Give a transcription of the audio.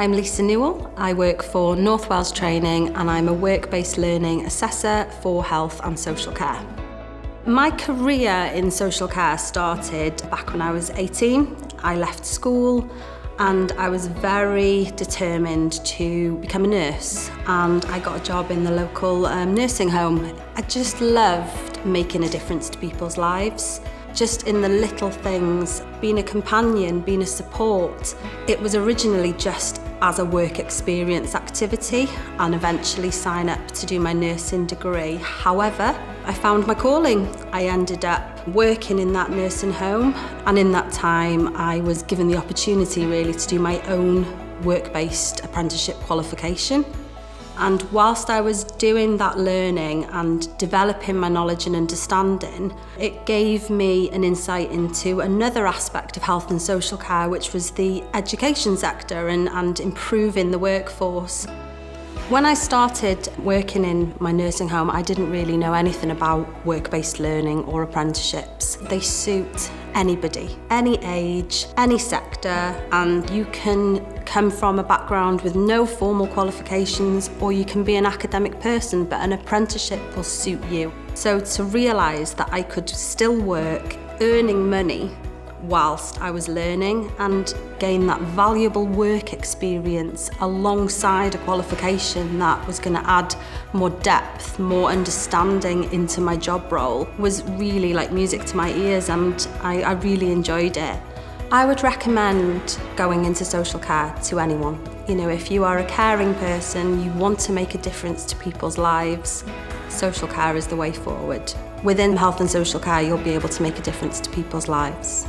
I'm Lisa Newall. I work for North Wales Training and I'm a work-based learning assessor for health and social care. My career in social care started back when I was 18. I left school and I was very determined to become a nurse, and I got a job in the local nursing home. I just loved making a difference to people's lives. Just in the little things, being a companion, being a support. It was originally just as a work experience activity and eventually sign up to do my nursing degree. However, I found my calling. I ended up working in that nursing home, and in that time I was given the opportunity really to do my own work-based apprenticeship qualification. And whilst I was doing that learning and developing my knowledge and understanding, it gave me an insight into another aspect of health and social care, which was the education sector and improving the workforce. When I started working in my nursing home, I didn't really know anything about work-based learning or apprenticeships. They suit anybody, any age, any sector, and you can come from a background with no formal qualifications, or you can be an academic person, but an apprenticeship will suit you. So to realise that I could still work, earning money, whilst I was learning, and gain that valuable work experience alongside a qualification that was going to add more depth, more understanding into my job role, was really like music to my ears, and I really enjoyed it. I would recommend going into social care to anyone. You know, if you are a caring person, you want to make a difference to people's lives, social care is the way forward. Within health and social care, you'll be able to make a difference to people's lives.